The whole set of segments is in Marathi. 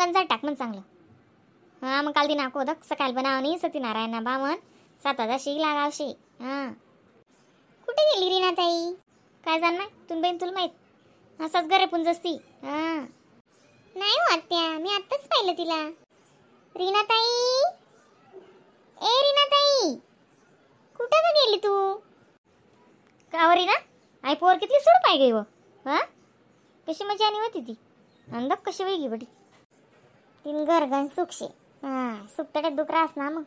अंगण जा टाक म्हण चांगलं. हां मग काल दिन आको दक सकाळ बनावनी सत्यनारायण बामन 7,000 लागावशी. हां कुठे गेली रीना ताई? काय जाणार तुम बहीण तुला माहीत असंच घरे पुंजसती. हां नाही हो आत्या, मी आत्ताच पाहिलं तिला. रीना ताई, ए रीना ताई, कुठं का गेली तू? का रीना आई पोर किती सोड पाय गई व. हां कशी मजा आली होती ती अंदक कशी वेगळी बटी तीन गरगन सुखशे. हां सुकतड्यात दुख रास ना मग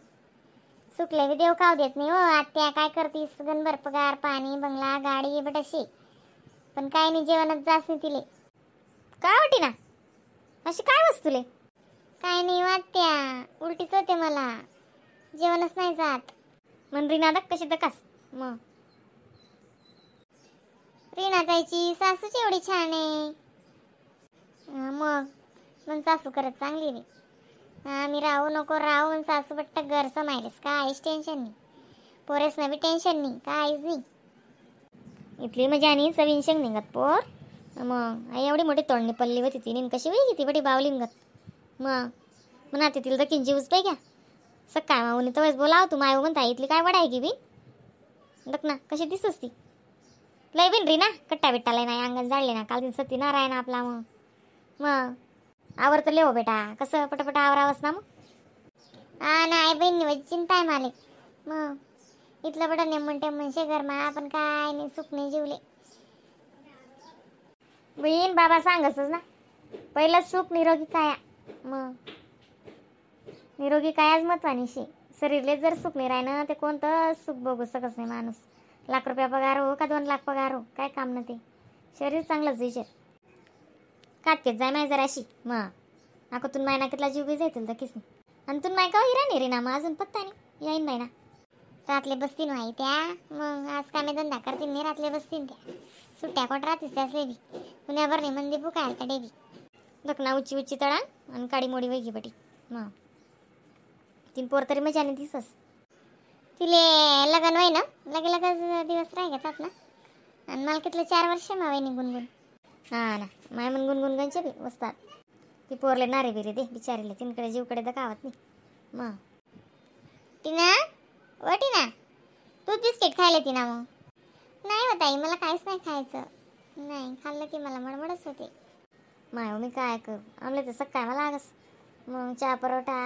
सुकले बी देव काव देत नाही हो आत्या. काय करतीस गणभर पगार पाणी बंगला गाडी बटाशी पण काय नाही जेवणच जास नाही तिले. काय वाटी ना अशी काय वस्तुले? काय नाही वाटत्या उलटीच होते मला जेवणच नाही जात. मन रीना दक कशी दकास मग रीना ताईची सासूच एवढी छान आहे. मग मन सासू करत चांगली नाही. आम्ही राहू नको राहू पण सासू बट्ट घर समायलेस काहीच टेन्शन नाही. पोरेस ना बी टेन्शन नाही काहीच नाही. इथली मजा आणि चवीन शेंग निघत पोर. मग आई एवढी मोठी तोंडणी पडली होती तिने कशी वेगळी ती बडी बावलिंगत. मग म्हणा तिला दखीन जीवच पाय घ्या सकाळ माऊनी तवच बोलाव तू माय म्हणता इथली काय वडा आहे की बी दक ना कशी दिसस ती लय बिन री ना कट्टा बिट्टाला नाही अंगण जाळले ना काल दिन सत्यनारायण आपला. मग आवर तर लेव बेटा कसं पटापट आवरावस ना. मग हा नाही बहिणी चिंता आहे मालिक. मग इथलं बडा नेमन टेमन शेगर मा आपण काय नाही सुख नाही जीवले. बहीण बाबा सांगसच ना पहिलं सुख निरोगी काया. मग निरोगी कायाच महत्वानीशी शरीरले जर सुख नाही राहिनं ते कोणतं सुख बघू शकत नाही माणूस. लाख रुपया पगार हो का 2 लाख पगार हो काय काम ना ते शरीर चांगलंच विचार काटकेत जाय माय जराशी. मग आकोतून माय नाकीतला जीव बी जायतील तर किस नाही आणि तून माय का हिरा नाही रे ना मग अजून पत्ता नाही येईन बाई ना रातले बसतील माही त्या. मग आज कामे धंदा करतील नाही रातले बसतील त्या सुट्ट्या कोट राहतीस त्यासले बी पुण्याभर नाही मंदी बुकायल त्या डेबी दखना उच्ची उच्ची तळा आणि काडी मोडी वेगी बटी. मग 3 पोर तरी मजा नाही दिसस तिले लग्न होय ना लगे लगेच दिवस राह घेतात ना आणि मला कितले 4 वर्ष मावे निघून गुण. हां ना माय मन गुणगुण गंचे बी बसतात ती पोरले नारे बिरे दे बिचारीले तिनकडे जीवकडे दकावत नाही. मग टीना ओ टीना दूध बिस्किट खायला तिना मग नाही होत आई मला काहीच नाही खायचं. नाही खाल्लं की मला मडमडच होते. माय मी काय करू आमले तर सकाळ मला लागस मग चहा परोठा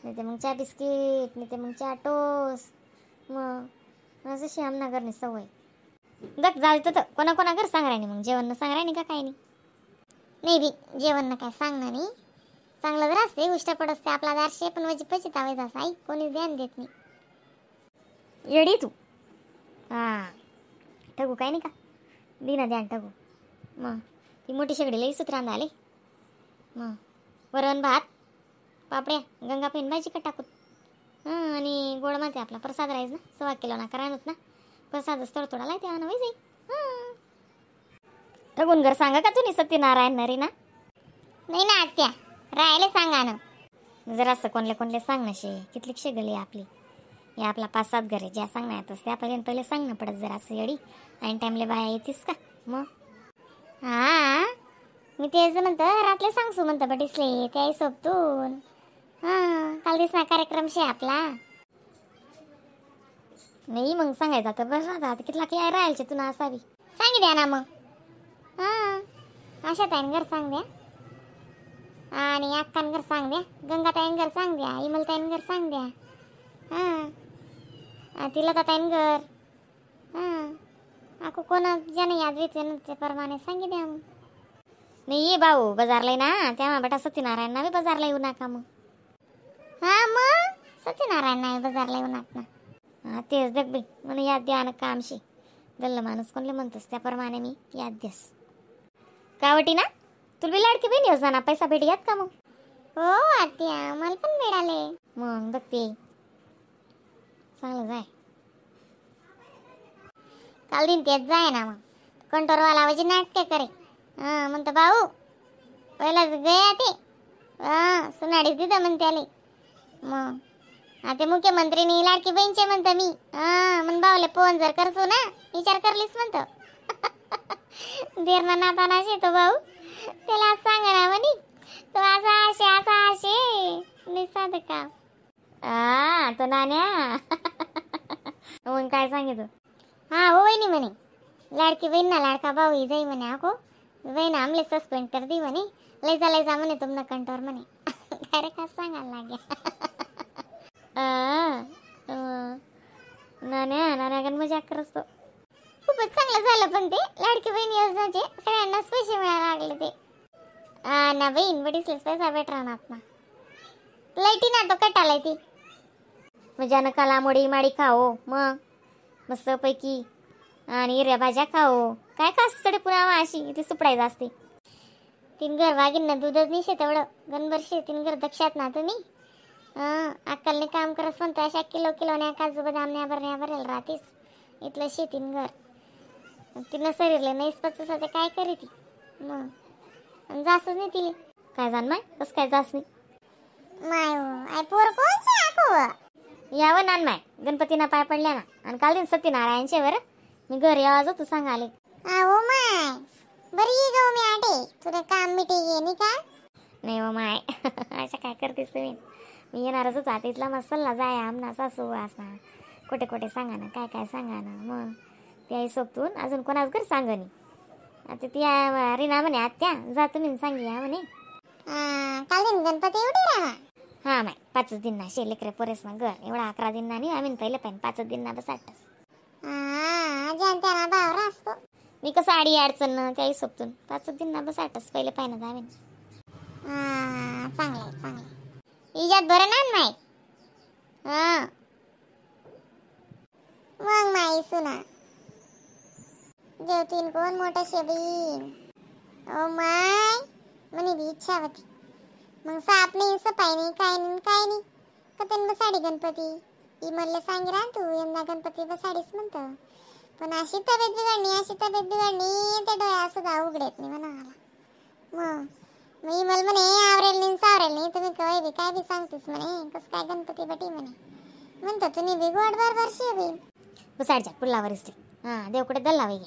नाही ते मग चहा बिस्किट नाही ते मग चहा टोस्ट. मग असं श्यामना करणे सवय दक जाऊ तर कोणा घर सांग राहिनी मग जेवण सांग राहिनी का काही नाही बी जेवण काय सांगणार नाही चांगलं जर असते उष्ट पड असते आपला दारशे पण माझी पैसे तावेच असं आई कोणी ध्यान देत नाही येडी तू. हां ठगू काय नाही का दिना ध्यान ठगू. मग ती मोठी शेगडी लई सुत्रांदा आले. मग वरण भात पापड्या गंगा पेन भाजी का टाकूत. हां आणि गोड माते आपला प्रसाद राहीस ना 1.25 किलो ना करायनत ना प्रसादच थोडा लायते आणा वय जाई. हां ठगून घर सांगा का तुम्ही सत्यनारायण नरी ना नाही ना आत्या राहायला सांगा ना जरा असं कोणले सांग ना शे कितली शेगली आपली हे आपला 5-7 घरे ज्या सांगणार येतस त्यापर्यंत पहिले सांग ना पडत जरा असं येडी ऐन टाईमले बाया येतीस का. मग हां मी तेच म्हणतं रातले सांगसू म्हणतं बटीसले त्या सोबतून. हां काल दिसना कार्यक्रम शे आपला नाही मग सांगायचा तर बस राहता कितला की राहायचे तुला असावी सांगी द्या ना मग. हां आशा ताईन घर सांग द्या आणि अक्कान घर सांग द्या गंगा ताईन घर सांग द्या इमल ताईन घर सांग द्या. हां तिला तर ताईन घर. हां आको कोणा ज्याने याद वेचन प्रमाणे सांगी द्या मग. नाही ये भाऊ बाजारला ना तेव्हा बेटा सत्यनारायणना बी बाजारला येऊ नका मग. हां मग सत्यनारायणना बाजारला येऊ नका ना. हां तेच देख बाई म्हणून याद द्या ना कामशी गल्ला माणूस कोणले म्हणतोस त्याप्रमाणे मी याद द्यास कावटी ना तुला बी लाडकी बहीण योजना पैसा भेट यात का मग. हो आत्या मला पण मिळाले. मग बघते चांगलं जाय काल दिन तेच जाय ना मग कंटोरवाला आवाजी नाटके करे. हां म्हणतं भाऊ पहिलाच गया ते हां सुनाडीच दिलं म्हणते आले. मग आता मुख्यमंत्रीनी लाडकी बहीणचे म्हणतं मी. हां म्हण भाऊले फोन जर करसू ना विचार करलीस म्हणतं देर ना नाता ना शेतो भाऊ त्याला सांगा ना म्हणी तो असा निसाद का तो नाण्या. मग काय सांगितलं? हा हो वहिनी म्हणे लाडकी बहीण ना लाडका भाऊ ही जाई म्हणे आको बहीण आमले सस्पेंड कर दी म्हणे लय जा म्हणे तुमनं कंटोर म्हणे. काय का सांगायला लाग्या. नाण्या मजाक करतो. खूपच चांगलं झालं पण ते लाडकी बहीण योजनेचे सगळ्यांनाच पैसे मिळायला लागले ते. ना बहीण बडीसलेच पैसा भेट राहणार ना. लाईटी ना तो कटालाय ती म्हणजे काला मोडी माडी खाओ मग मस्त पैकी आणि हिरव्या भाज्या खाओ. काय खास तडे पुन्हा अशी ती सुपडायचं असते. 3 घर वागीन ना दूधच नाही तेवढं गणभर 3 घर दक्षात ना तुम्ही. अक्कलने काम करत म्हणतो अशा किलोने काजू बदाम भरण्या भरेल राहतीस इथलं 3 घर तिनं शरीरले नाहीच पचस ते काय करी ती मग जासच नाही तिले काय जाण माय कसं काय जास नाही माय आय पोर कोणची आखो यावं नान माय गणपतीना पाय पडल्या ना आणि काल दिन सत्यनारायणचे वर मी घरी आवाज तू सांगाले. हो माय बरी गो मी आटे तुला काम मिटे ये नाही का. नाही हो माय अशा काय करतेस तुम्ही. मी येणारच होता तिथला मसाला जाय आमना सासू वासना कोटे सांगा ना काय सांगा ना मग ती आई सोबतून अजून कोणाच घर सांगणी. आता ती रीना म्हणे आत्या जा तुम्ही सांगी म्हणे. काल दिन गणपती एवढी राहा. हा माय 5 दिन ना शेलेकरे परेस ना घर एवढा 11 दिन ना नाही आम्ही पहिले पाहिजे 5 दिन ना बस 8. जनत्याना भावरा असतो मी कसं आडी अडचण ना त्या आई सोबतून 5 दिन ना बस 8 पहिले पाहिजे ना आम्ही. चांगलं इजात बरं ना माय. मग माई सुना जेवतीन कोण मोठा शेबीन. ओ माय मनी भी इच्छा होती मग साप नाही सपाई नाही काय नाही कतन बसाडी गणपती ही म्हणले सांगी रा तू यंदा गणपती बसाडीस म्हणतो पण अशी तब्येत बिघडणी ते डोळ्या सुद्धा उघडेत नाही म्हणाला. मग मी म्हणे आवरेल नाही तुम्ही काय बी सांगतेस म्हणे कसं काय गणपती बटी म्हणे म्हणतो तुम्ही बी गोड बरोबर शेबी बसाडच्या पुल्लावर असते. देवकडे दल्ला वै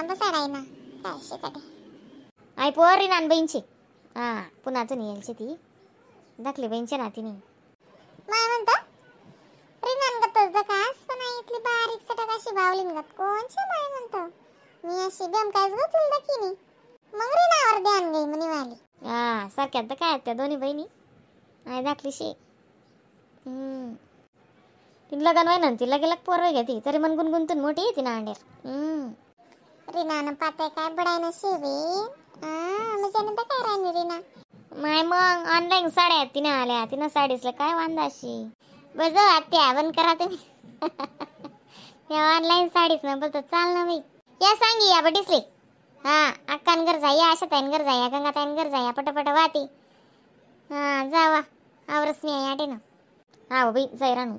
बसाडाय ना काय शेकडे आई पोरी नान बहीणची पुन्हा तुम्ही यायची ती दाखली बहीणची ना तिने माय म्हणता रिनान गतच दकास पण इथली बारीक सटक अशी बावलीन गत कोणची माय म्हणतो मी अशी बेम कायच गचल दकीनी मग रिनावर ध्यान गई म्हणे वाली. सारख्यात तर काय त्या दोन्ही बहिणी आई दाखली शे. ती लगन व्हाय ना ती लगे पोरवे घेती तरी मन गुणगुंतून मोठी येते ना अंडेर. रिनानं पाताय काय बडाय ना शेबी म्हणजे तर काय राहिली रिना माय मग ऑनलाईन साड्या आहेत तिने आल्या तिनं साडीसला काय वांदाशी बज आत्या बंद करा तुम्ही. त्या ऑनलाईन साडीस ना बोलतो चाल ना बाई या सांगी या बटीसले अक्कान घर जाया आशा ताईन घर जाया गंगा ताईन घर जाया पटपट वाती जावा आवरस मी आटे ना. बाई जाई रानू